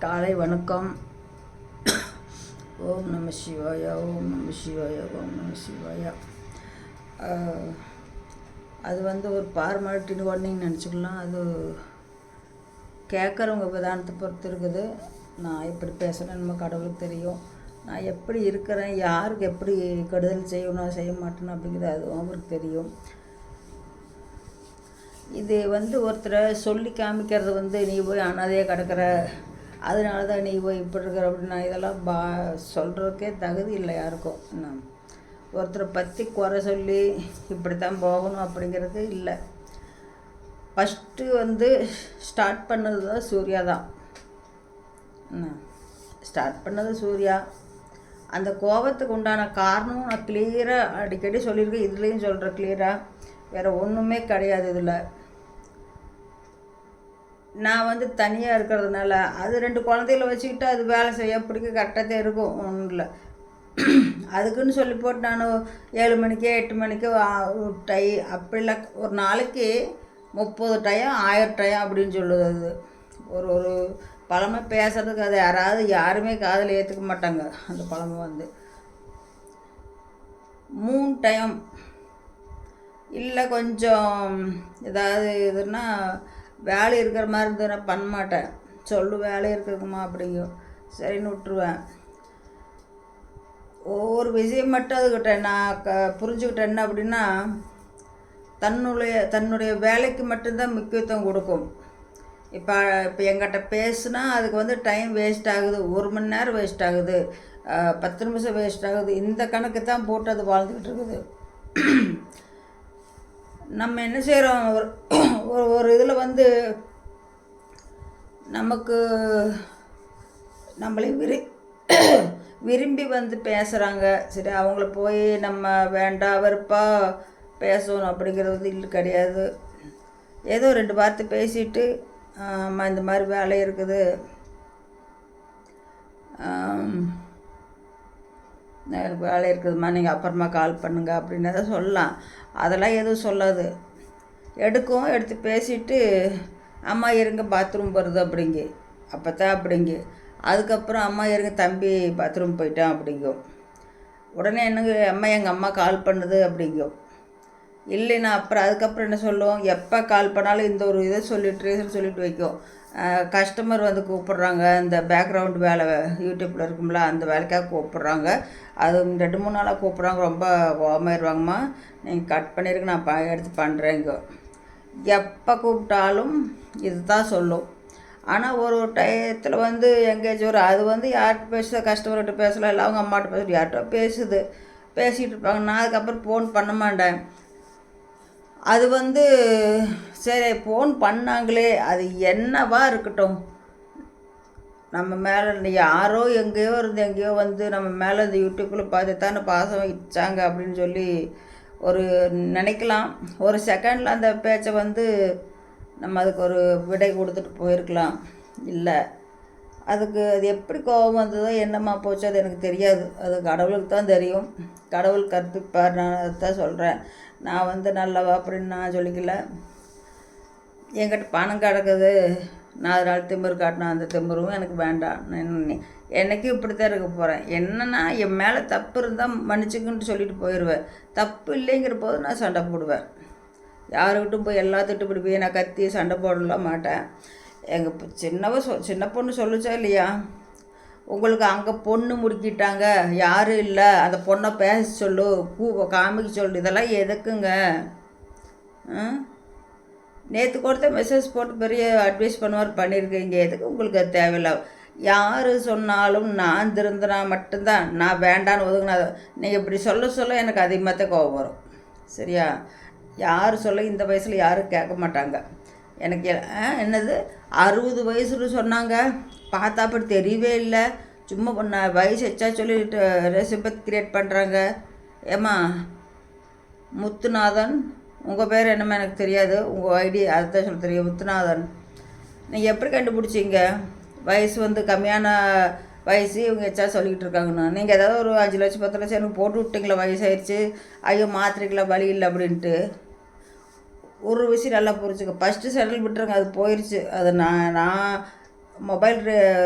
காலை வணக்கம். ஓம் நம சிவாயா, ஓம் நம சிவாயா, ஓம் நம சிவாயா. அது ஒரு ஃபார்மாலிட்டின்னு ஒன்றின்னு நினச்சிக்கலாம். அது கேட்குறவங்க விதானத்தை பொறுத்து இருக்குது. நான் எப்படி பேசுகிறேன் நம்ம கடவுளுக்கு தெரியும். நான் எப்படி இருக்கிறேன், யாருக்கு எப்படி கெடுதல் செய்யணும் செய்ய மாட்டேன்னு அப்படிங்கிறது அது அவருக்கு தெரியும். இது ஒருத்தரை சொல்லி காமிக்கிறது நீ போய் அனாதையாக கிடக்கிற, அதனால தான் நீ போய் இப்படி இருக்கிற அப்படின்னா இதெல்லாம் சொல்கிறதுக்கே தகுதி இல்லை யாருக்கும். ஒருத்தரை பற்றி குறை சொல்லி இப்படித்தான் போகணும் அப்படிங்கிறது இல்லை. ஃபஸ்ட்டு ஸ்டார்ட் பண்ணது தான் சூர்யா தான். ஸ்டார்ட் பண்ணது சூர்யா. அந்த கோபத்துக்கு உண்டான காரணமும் நான் கிளியராக அடிக்கடி சொல்லியிருக்கேன், இதுலேயும் சொல்கிறேன் கிளியராக. வேறு ஒன்றுமே கிடையாது. இதில் நான் தனியாக இருக்கிறதுனால அது 2 குழந்தைகளை வச்சுக்கிட்டு அது வேலை செய்ய பிடிக்க கரெக்டாக இருக்கும். ஒன்றும் இல்லை, அதுக்குன்னு சொல்லி போட்டு நான் 7 மணிக்கோ 8 மணிக்கோ அப்படி இல்லை. ஒரு நாளைக்கு 30 டயம் 1000 டயம் அப்படின்னு சொல்லுது. அது ஒரு பழமை பேசுறதுக்கு அது யாருமே காதில் ஏற்றுக்க மாட்டாங்க. அந்த பழமை 3 டயம் இல்லை. கொஞ்சம் ஏதாவது இதுன்னா வேலை இருக்கிற மாதிரி இருந்ததுன்னா பண்ண மாட்டேன். வேலை இருக்குதுமா அப்படிங்கும், சரின்னு விட்டுருவேன். ஒவ்வொரு விஷயம் மட்டும் அதுக்கிட்ட நான் புரிஞ்சுக்கிட்டேன். என்ன அப்படின்னா, தன்னுடைய வேலைக்கு மட்டும்தான் முக்கியத்துவம் கொடுக்கும். இப்போ எங்கிட்ட பேசுனா அதுக்கு டைம் வேஸ்ட் ஆகுது, 1 மணி நேரம் வேஸ்ட் ஆகுது, 10 நிமிஷம் வேஸ்ட் ஆகுது. இந்த கணக்கு தான் போட்டு அது வாழ்ந்துக்கிட்டு இருக்குது. நம்ம என்ன செய்கிறோம், ஒரு இதில் நமக்கு நம்மளை விரும்பி பேசுகிறாங்க. சரி, அவங்கள போய் நம்ம வேண்டாம் வெறுப்பாக பேசணும் அப்படிங்கிறது இல்லை, கிடையாது. ஏதோ 2 வார்த்தை பேசிட்டு அம்மா இந்த மாதிரி வேலை இருக்குது, எனக்கு வேலை இருக்குதும்மா, நீங்கள் அப்புறமா கால் பண்ணுங்க அப்படின்னு தான் சொல்லலாம். அதெல்லாம் எதுவும் சொல்லாது. எடுத்து பேசிவிட்டு அம்மா இருங்க பாத்ரூம் போகிறது அப்படிங்க, அப்போ தான் அப்படிங்க. அதுக்கப்புறம் அம்மா இருங்க தம்பி பாத்ரூம் போயிட்டான் அப்படிங்கும். உடனே என்னங்க அம்மா எங்கள் அம்மா கால் பண்ணுது அப்படிங்கும். இல்லைன்னா அப்புறம் அதுக்கப்புறம் என்ன சொல்லுவோம், எப்போ கால் பண்ணாலும் இந்த ஒரு இதை சொல்லிட்டு வைக்கும். கஸ்டமர் கூப்பிட்றாங்க, இந்த பேக்ரவுண்ட் வேலை யூடியூப்பில் இருக்கும்ல, அந்த வேலைக்காக கூப்பிட்றாங்க. அது 2-3 நாளாக கூப்பிட்றாங்க. ரொம்ப கோபமாயிருவாங்கம்மா, நீங்கள் கட் பண்ணியிருக்கு, நான் எடுத்து பண்ணுறேங்க. எப்போ கூப்பிட்டாலும் இது தான் சொல்லும். ஆனால் ஒரு டயத்தில் எங்கேயாச்சும் அது யார்கிட்ட பேசுதோ, கஸ்டமர்கிட்ட பேசலாம், இல்லை அவங்க அம்மாட்ட பேசுகிட்டு யார்கிட்ட பேசிகிட்டு இருப்பாங்க. நான் அதுக்கப்புறம் ஃபோன் பண்ண மாட்டேன். அது சரி ஃபோன் பண்ணாங்களே, அது என்னவா இருக்கட்டும், நம்ம மேலே யாரோ எங்கேயோ எங்கேயோ நம்ம மேலே இந்த யூடியூப்பில் பார்த்து தானே பாசம் வச்சாங்க அப்படின்னு சொல்லி நினைக்கலாம். ஒரு செகண்டில் அந்த பேச்சை நம்ம அதுக்கு ஒரு விடை கொடுத்துட்டு போயிருக்கலாம். இல்லை, அது எப்படி கோபம் வந்ததோ என்னம்மா போச்சோ அது எனக்கு தெரியாது. அது கடவுளுக்கு தான் தெரியும். கடவுள் கற்பிப்பார். நான் அதுதான் சொல்கிறேன். நான் நல்லவா அப்படின்னு நான் சொல்லிக்கல. என்கிட்ட பணம் கிடக்குது, நான் அதனால் திமிரு காட்டினா அந்த திமிரும் எனக்கு வேண்டாம். என்னைக்கும் இப்படித்தான் இருக்க போகிறேன். என்னன்னா என் மேலே தப்பு இருந்தால் மன்னிச்சுக்குன்ட்டு சொல்லிட்டு போயிடுவேன். தப்பு இல்லைங்கிற போது நான் சண்டை போடுவேன். யாருக்கிட்டும் போய் எல்லாத்துக்கிட்டும் இப்படி போய் நான் கத்தி சண்டை போடலாம் மாட்டேன். எங்கள் சின்ன பொண்ணு சொல்லிச்சா இல்லையா, உங்களுக்கு அங்கே பொண்ணு முடிக்கிட்டாங்க, யாரும் இல்லை, அந்த பொண்ணை பேச சொல்லு, காமிக்க சொல்லு, இதெல்லாம் எதுக்குங்க? நேற்று கொடுத்த மெசேஜ் போட்டு பெரிய அட்வைஸ் பண்ணியிருக்கீங்க, எதுக்கு உங்களுக்கு அது தேவையில்லை? யார் சொன்னாலும் நான் திருந்தினா மட்டும்தான், நான் வேண்டான்னு ஒதுங்கினா. நீங்கள் இப்படி சொல்ல எனக்கு அதிகமாக தான் கோபம் வரும். சரியா? யார் சொல்ல இந்த வயசில் யாரும் கேட்க மாட்டாங்க. எனக்கு என்னது 60 வயசுன்னு சொன்னாங்க, பார்த்தா அப்படி தெரியவே இல்லை. சும்மா வயசு எச்சா சொல்லிட்டு சிம்பத்தி கிரியேட் பண்ணுறாங்க. ஏம்மா முத்துநாதன், உங்கள் பேர் என்னம்மா எனக்கு தெரியாது, உங்கள் ஐடி அதுதான் சொல்ல தெரியும், முத்துநாதன். நீங்கள் எப்படி கண்டுபிடிச்சிங்க வயசு கம்மியான வயசு இவங்க எச்சா சொல்லிக்கிட்டு இருக்காங்கண்ணா? நீங்கள் ஏதாவது ஒரு 5 லட்சம் 10 லட்சம் எனக்கு போட்டு விட்டிங்களா, வயசாகிடுச்சு, ஐயோ மாத்திரைக்கெல்லாம் வழி இல்லை அப்படின்ட்டு? ஒரு விஷயம் நல்லா புரிஞ்சுக்க, ஃபஸ்ட்டு செட்டில் விட்டுருங்க, அது போயிடுச்சு. அது நான் மொபைல்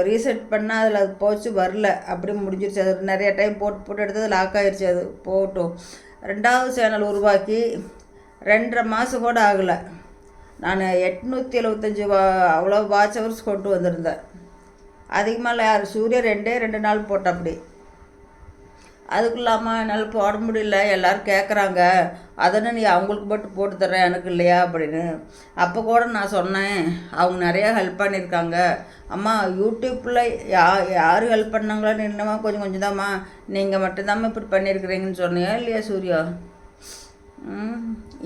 ரீசெட் பண்ணால் அதில் அது போச்சு வரல, அப்படி முடிஞ்சிருச்சு. அது நிறைய டைம் போட்டு போட்டு எடுத்தது லாக் ஆகிடுச்சு. அது போகட்டும். 2வது சேனல் உருவாக்கி 2.5 மாதம் கூட ஆகலை. நான் 875 அவ்வளோ வாட்ச் ஹவர்ஸ் கொண்டு வந்திருந்தேன். அதிகமாக யார் சூர்யா 2 நாள் போட்ட அப்படி. அதுக்குள்ளாமா என்னால் போட முடியல, எல்லோரும் கேட்குறாங்க, அதனை நீ அவங்களுக்கு மட்டும் போட்டு தர்றேன் எனக்கு இல்லையா அப்படின்னு. அப்போ கூட நான் சொன்னேன், அவங்க நிறையா ஹெல்ப் பண்ணியிருக்காங்க அம்மா. யூடியூப்பில் யார் ஹெல்ப் பண்ணாங்களோன்னு என்னம்மா கொஞ்சம் கொஞ்சம் தாம்மா, நீங்கள் மட்டும்தாம்மா இப்படி பண்ணியிருக்கிறீங்கன்னு சொன்னியா இல்லையா சூர்யா?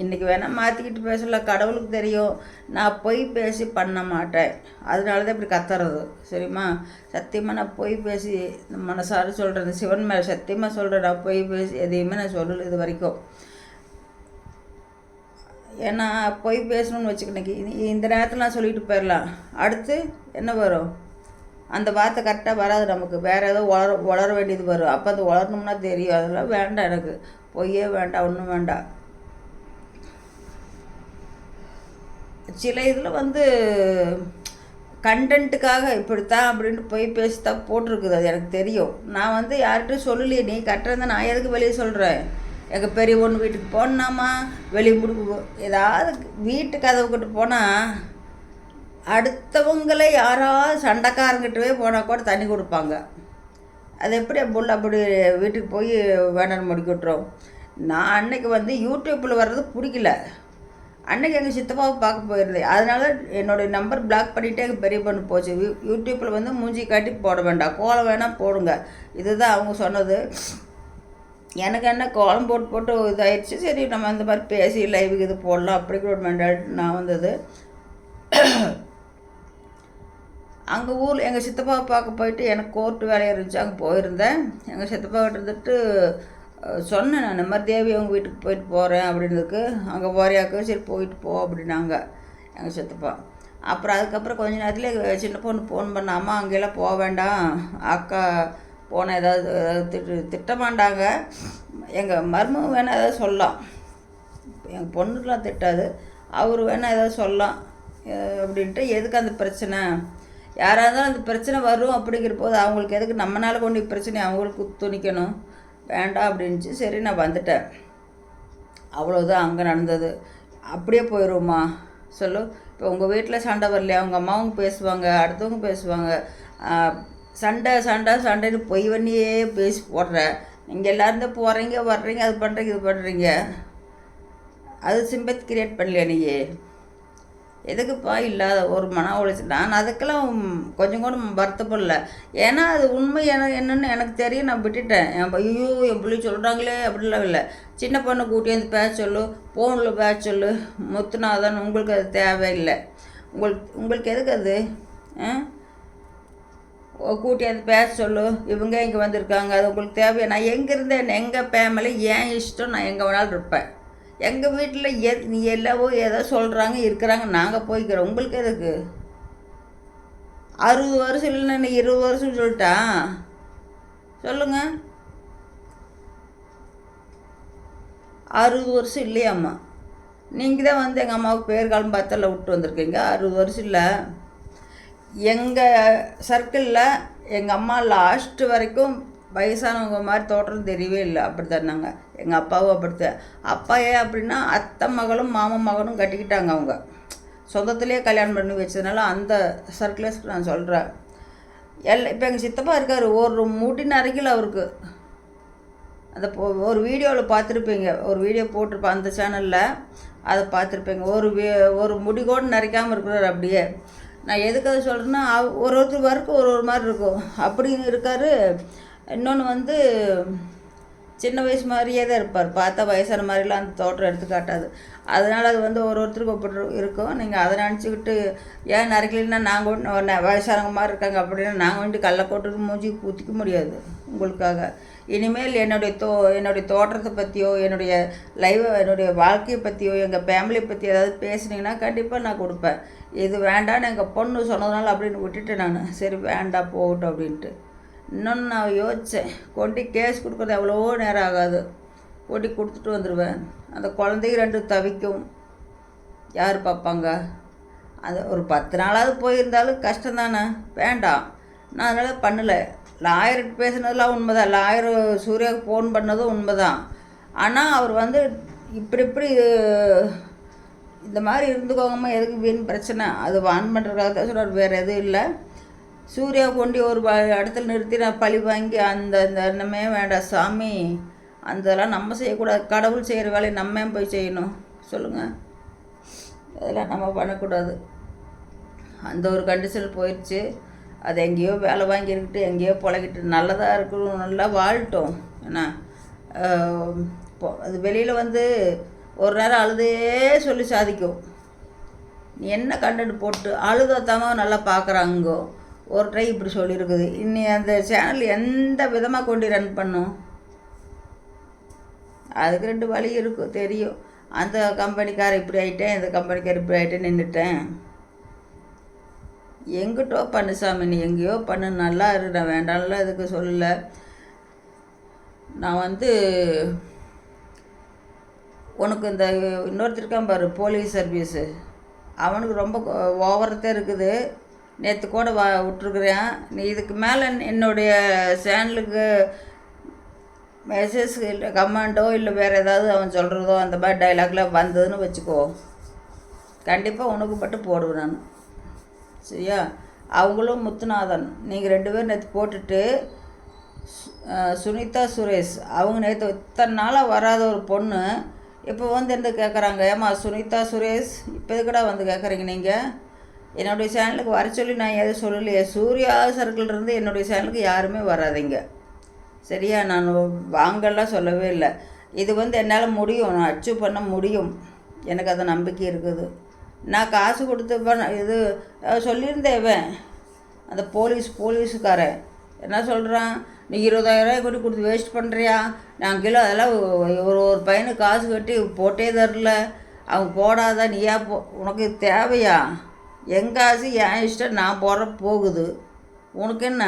இன்றைக்கி வேணால் மாற்றிக்கிட்டு பேசல, கடவுளுக்கு தெரியும் நான் பொய் பேசி பண்ண மாட்டேன். அதனால தான் இப்படி கத்துறது, சரிம்மா? சத்தியமாக நான் பொய் பேசி மனசார சொல்கிறேன், சிவன் மேலே சத்தியமாக சொல்கிறேன், நான் பொய் பேசி எதையுமே நான் சொல்லலை இது வரைக்கும். ஏன்னா பொய் பேசணும்னு வச்சுக்கினக்கு இந்த நேரத்தில் நான் சொல்லிட்டு போயிடலாம், அடுத்து என்ன வரும்? அந்த வார்த்தை கரெக்டாக வராது நமக்கு, வேறு ஏதோ வளர வேண்டியது வரும். அப்போ அது வளரணும்னா தெரியும். அதெல்லாம் வேண்டாம், எனக்கு பொய்யே வேண்டாம், ஒன்றும் வேண்டாம். சில இதில் கண்டென்ட்டுக்காக இப்படித்தான் அப்படின்ட்டு போய் பேசித்தான் போட்டிருக்குது, அது எனக்கு தெரியும். நான் யார்கிட்டையும் சொல்லலையே, நீ கட்டுறத நான் எதுக்கு வெளியே சொல்கிறேன்? எங்கள் பெரிய பொண்ணு வீட்டுக்கு போனாமா, வெளியே முடுக்கு ஏதாவது வீட்டு கதவுக்கிட்ட போனால் அடுத்தவங்களே யாராவது சண்டைக்காரங்கிட்டவே போனால் கூட தண்ணி கொடுப்பாங்க. அது எப்படி புள்ள அப்படி வீட்டுக்கு போய் வேணான்னு முடிக்க விட்டுரும். நான் அன்னைக்கு யூடியூப்பில் வர்றது பிடிக்கல. அன்றைக்கி எங்கள் சித்தப்பாவை பார்க்க போயிருந்தேன். அதனால என்னுடைய நம்பர் பிளாக் பண்ணிவிட்டு எங்கள் பெரிய பொண்ணு போச்சு. யூடியூப்பில் மூஞ்சி காட்டி போட வேண்டாம், கோலம் வேணால் போடுங்க, இதுதான் அவங்க சொன்னது. எனக்கு என்ன கோலம் போட்டு போட்டு இதாகிடுச்சு. சரி நம்ம அந்த மாதிரி பேசி லைவுக்கு இது போடலாம் அப்படிங்கிற ஒரு மெண்டாலிட்டி நான் வந்தது. அங்கே ஊரில் எங்கள் சித்தப்பாவை பார்க்க போயிட்டு எனக்கு கோர்ட்டு வேலையாக இருந்துச்சு, அங்கே போயிருந்தேன். எங்கள் சித்தப்பா கிட்ட இருந்துட்டு சொன்னேன், நான் இந்த மாதிரி தேவி அவங்க வீட்டுக்கு போயிட்டு போகிறேன் அப்படின்றதுக்கு. அங்கே போறியாக்கு, சரி போயிட்டு போ அப்படின்னாங்க எங்கள் சித்தப்பா. அப்புறம் அதுக்கப்புறம் கொஞ்ச நேரத்தில் சின்ன பொண்ணு ஃபோன் பண்ணாமல் அங்கெல்லாம் போக வேண்டாம், அக்கா போனால் ஏதாவது திட்ட மாட்டாங்க, எங்கள் மருமக வேணால் ஏதாவது சொல்லலாம், எங்கள் பொண்ணுக்கெலாம் திட்டாது, அவர் வேணால் ஏதாவது சொல்லலாம் அப்படின்ட்டு. எதுக்கு அந்த பிரச்சனை? யாராக இருந்தாலும் அந்த பிரச்சனை வரும் அப்படிங்கிற போது அவங்களுக்கு எதுக்கு நம்மளால் கொண்டு பிரச்சனை அவங்களுக்கு துணிக்கணும்? வேண்டாம் அப்படின்ச்சு. சரி நான் வந்துட்டேன், அவ்வளோதான் அங்கே நடந்தது. அப்படியே போயிடுவோம்மா சொல்லு. இப்போ உங்கள் வீட்டில் சண்டை வரலையா? அவங்க அம்மாவும் பேசுவாங்க, அடுத்தவங்க பேசுவாங்க, சண்டைன்னு பொய் பண்ணியே பேசி போடுற. நீங்கள் எல்லோரும் தான் போகிறீங்க வர்றீங்க, அது பண்ணுறீங்க இது பண்ணுறீங்க, அது சிம்பத்தி கிரியேட் பண்ணலையா நீயே? எதுக்குப்பா இல்லாத ஒரு மன உளைச்சி? நான் அதுக்கெல்லாம் கொஞ்சம் கூட வருத்தப்படல. ஏன்னா அது உண்மை என்னன்னு எனக்கு தெரியும், நான் விட்டுட்டேன். ஐயோ என் பிள்ளை சொல்கிறாங்களே அப்படிலாம் இல்லை. சின்ன பொண்ணை கூட்டி வந்து பேச சொல்லு, ஃபோனில் பேச சொல்லு, முத்துனாதான். உங்களுக்கு அது தேவையில்லை. உங்களுக்கு எதுக்கு அது? கூட்டி வந்து பேச சொல்லு, இவங்க இங்கே வந்திருக்காங்க, அது உங்களுக்கு தேவையா? நான் எங்கே இருந்தேன், எங்கள் ஃபேமிலி ஏன் இஷ்டம், நான் எங்கே வேணாலும் இருப்பேன். எங்கள் வீட்டில் நீ எல்லாவோ ஏதோ சொல்கிறாங்க இருக்கிறாங்க, நாங்கள் போய்க்கிறோம், உங்களுக்கு எதுக்கு? 60 வருஷம் இல்லைன்னா நீ 20 வருஷம் சொல்லிட்டா சொல்லுங்கள். 60 வருஷம் இல்லையாம்மா? நீங்கள் தான் எங்கள் அம்மாவுக்கு பேர் காலம் பார்த்தல விட்டு வந்திருக்கீங்க. 60 வருஷம் இல்லை. எங்கள் சர்க்கிளில் எங்கள் அம்மா லாஸ்ட்டு வரைக்கும் வயசானவங்க மாதிரி தோற்றம் தெரியவே இல்லை. அப்படி தானாங்க எங்கள் அப்பாவும் அப்படித்தான். அப்பா ஏன் அப்படின்னா அத்தை மகளும் மாமன் மகனும் கட்டிக்கிட்டாங்க, அவங்க சொந்தத்துலேயே கல்யாணம் பண்ணி வச்சதுனால அந்த சர்க்குலேஸ்க்கு நான் சொல்கிறேன். இப்போ எங்கள் சித்தப்பா இருக்கார், ஒரு முடி நரைக்கல அவருக்கு. அந்த ஒரு வீடியோவில் பார்த்துருப்பீங்க, ஒரு வீடியோ போட்டிருப்பேன் அந்த சேனலில், அதை பார்த்துருப்பீங்க. ஒரு முடி கூட நரைக்காமல் இருக்கிறார் அப்படியே. நான் எதுக்கு அதை சொல்கிறேன்னா, ஒருத்தர் ஒர்க்கு ஒரு மாதிரி இருக்கும் அப்படின்னு இருக்கார். இன்னொன்று சின்ன வயசு மாதிரியே தான் இருப்பார், பார்த்தா வயசான மாதிரிலாம் அந்த தோற்றம் எடுத்து காட்டாது. அதனால் அது ஒருத்தருக்கு ஒப்பட்டு இருக்கும். நீங்கள் அதை நினச்சிக்கிட்டு ஏன் நரைக்கலைன்னா நாங்கள் வயசானவங்க மாதிரி இருக்காங்க அப்படின்னா நாங்கள் கள்ளக்கோட்டுக்கு மூஞ்சி ஊற்றிக்க முடியாது உங்களுக்காக. இனிமேல் என்னுடைய தோற்றத்தை பற்றியோ என்னுடைய என்னுடைய வாழ்க்கையை பற்றியோ எங்கள் ஃபேமிலியை பற்றி ஏதாவது பேசுனீங்கன்னா கண்டிப்பாக நான் கொடுப்பேன். இது வேண்டான்னு எங்கள் பொண்ணு சொன்னதுனால அப்படின்னு விட்டுட்டு நான் சரி வேண்டாம் போகட்டும் அப்படின்ட்டு. இன்னொன்று நான் யோசித்தேன், கொண்டு கேஸ் கொடுக்குறது எவ்வளோ நேரம் ஆகாது, கொண்டு கொடுத்துட்டு வந்துடுவேன். அந்த குழந்தைங்க 2 தவிக்கும், யார் பார்ப்பாங்க? அது ஒரு 10 நாளாவது போயிருந்தாலும் கஷ்டம் தானே, வேண்டாம். நான் அதனால் பண்ணலை. லாயர்கிட்ட பேசுனதெல்லாம் உண்மைதான், லாயர் சூர்யாவுக்கு ஃபோன் பண்ணதும் உண்மைதான். ஆனால் அவர் வந்து இப்படி இப்படி இந்த மாதிரி இருந்துக்கோங்கம்மா, எதுக்கு வீண் பிரச்சனை, அது வான் பண்ணுறதுக்காக தான் சொல்கிறார், வேறு எதுவும் இல்லை. சூர்யா கொண்டு ஒரு இடத்துல நிறுத்தி நான் பழி வாங்கி அந்த எண்ணமே வேண்டாம் சாமி, அதெல்லாம் நம்ம செய்யக்கூடாது. கடவுள் செய்கிற வேலையை நம்ம போய் செய்யணும் சொல்லுங்கள், அதெல்லாம் நம்ம பண்ணக்கூடாது. அந்த ஒரு கண்டிஷன் போயிடுச்சு. அது எங்கேயோ வேலை வாங்கியிருக்கிட்டு எங்கேயோ பழகிட்டு நல்லதாக இருக்கணும், நல்லா வாழட்டும். ஏன்னா அது வெளியில் வந்து ஒரு நேரம் அழுதே சொல்லி சாதிக்கும். நீ என்ன கண்டென்ட் போட்டு அழுதாத்தாம நல்லா பார்க்குறாங்கோ, ஒரு ட்ரை இப்படி சொல்லியிருக்குது. இன்னி அந்த சேனல் எந்த விதமாக கொண்டு ரன் பண்ணும், அதுக்கு 2 வழி இருக்கும் தெரியும். அந்த கம்பெனிக்கார இப்படி ஆகிட்டேன், இந்த கம்பெனிக்கார இப்படி ஆகிட்டேன், நின்றுட்டேன். எங்கிட்டோ பண்ணு சாமி, நீ எங்கேயோ பண்ணு, நல்லா இரு, நான் வேண்டாம்ல இதுக்கு சொல்லலை. நான் வந்து உனக்கு இந்த இன்னொருத்தருக்கான் பாரு போலீஸ் சர்வீஸு, அவனுக்கு ரொம்ப ஓவரத்தான் இருக்குது. நேற்று கூட விட்டுருக்குறேன். நீ இதுக்கு மேலே என்னுடைய சேனலுக்கு மெசேஜ் இல்லை கமெண்ட்டோ இல்லை வேறு ஏதாவது அவன் சொல்கிறதோ அந்த மாதிரி டைலாக்லாம் வந்ததுன்னு வச்சுக்கோ, கண்டிப்பாக உனக்கு மட்டும் போடுவேன் நான், சரியா? அவங்களும் முத்துநாதன், நீங்கள் 2 பேரும் நேற்று போட்டுட்டு சுனிதா சுரேஷ், அவங்க நேற்று இத்தனை நாளாக வராத ஒரு பொண்ணு இப்போ வந்து என்ன கேட்குறாங்க, ஏம்மா சுனிதா சுரேஷ் இப்போ எதுக்கடா வந்து கேட்குறீங்க நீங்கள்? என்னுடைய சேனலுக்கு வர சொல்லி நான் எதுவும் சொல்லலையே. சூர்யா சர்க்கிள்லேருந்து என்னுடைய சேனலுக்கு யாருமே வராதிங்க, சரியா? நான் வாங்கலாம் சொல்லவே இல்லை. இது வந்து என்னால் முடியும், நான் அச்சீவ் பண்ண முடியும், எனக்கு அது நம்பிக்கை இருக்குது. நான் காசு கொடுத்து இது சொல்லியிருந்தேன். அந்த போலீஸுக்காரன் என்ன சொல்கிறான், நீ 20,000 கொண்டு கொடுத்து வேஸ்ட் பண்ணுறியா? நான் கிலோ அதெல்லாம் ஒரு பையனுக்கு காசு கட்டி போட்டே தரல, அவங்க போடாத நீயா உனக்கு தேவையா? என் காசு என் இஷ்டம், நான் போடுற போகுது, உனக்கு என்ன?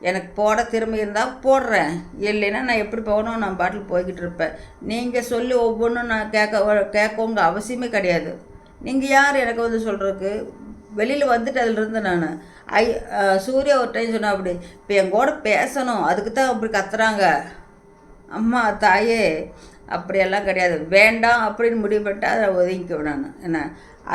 எனக்கு போட திறமை இருந்தால் போடுறேன், இல்லைன்னா நான் எப்படி போகணும், நான் பாட்டில் போய்கிட்டு இருப்பேன். நீங்கள் சொல்லி ஒவ்வொன்றும் நான் கேட்கவுங்க அவசியமே கிடையாது. நீங்கள் யார் எனக்கு வந்து சொல்கிறதுக்கு? வெளியில் வந்துட்டு அதிலிருந்து நான் சூர்யா ஒரு டைம் சொன்னா அப்படி, இப்போ என் கூட பேசணும், அதுக்கு தான் அப்படி கத்துறாங்க. அம்மா தாயே அப்படியெல்லாம் கிடையாது, வேண்டாம் அப்படின்னு முடிவு பண்ணிட்டு அதை ஒதுங்கிக்குவேன் நான். என்ன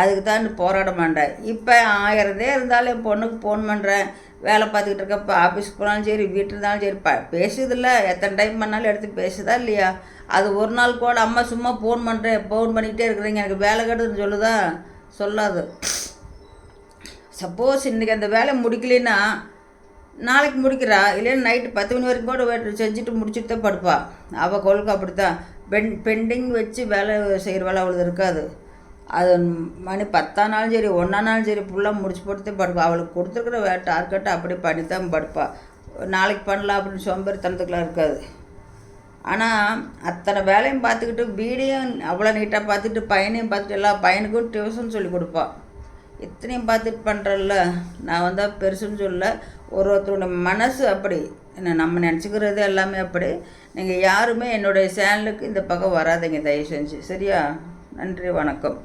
அதுக்கு தான் போராட மாட்டேன். இப்போ 1000 இருந்தாலும் என் பொண்ணுக்கு ஃபோன் பண்ணுறேன், வேலை பார்த்துக்கிட்டு இருக்க, இப்போ ஆஃபீஸ்க்கு போனாலும் சரி வீட்டில் இருந்தாலும் சரி பேசுதில்ல, எத்தனை டைம் பண்ணாலும் எடுத்து பேசுதா இல்லையா? அது ஒரு நாள் கூட அம்மா சும்மா ஃபோன் பண்ணிக்கிட்டே இருக்கிறீங்க எனக்கு வேலை கெடுதுன்னு சொல்லுதா? சொல்லாது. சப்போஸ் இன்றைக்கி அந்த வேலை முடிக்கலைன்னா நாளைக்கு முடிக்கிறா, இல்லைன்னா நைட்டு 10 மணி வரைக்கும் கூட செஞ்சுட்டு முடிச்சுட்டு தான் படுப்பா. அவள் கொள்கை அப்படித்தான், பெண்டிங் வச்சு வேலை செய்கிற வேலை அவ்வளோ இருக்காது. அது மணி 10ஆனாலும் சரி 1ஆனாலும் சரி ஃபுல்லாக முடிச்சு போட்டுதான் படுப்பா. அவளுக்கு கொடுத்துருக்குற டார்கெட்டை அப்படி பண்ணி தான் படுப்பா. நாளைக்கு பண்ணலாம் அப்படின்னு சோம்பேறித்தனத்துக்குலாம் இருக்காது. ஆனால் அத்தனை வேலையும் பார்த்துக்கிட்டு வீடையும் அவ்வளோ நீட்டாக பார்த்துட்டு பையனையும் பார்த்துட்டு எல்லா பையனுக்கும் டியூஷன் சொல்லி கொடுப்பா. இத்தனையும் பார்த்துட்டு பண்ணுறல்ல, நான் வந்து பெருசுன்னு சொல்ல, ஒருத்தரோட மனசு அப்படி, என்ன நம்ம நினச்சிக்கிறது எல்லாமே அப்படி. நீங்கள் யாருமே என்னுடைய சேனலுக்கு இந்த பக்கம் வராதிங்க தயவு செஞ்சு, சரியா? நன்றி, வணக்கம்.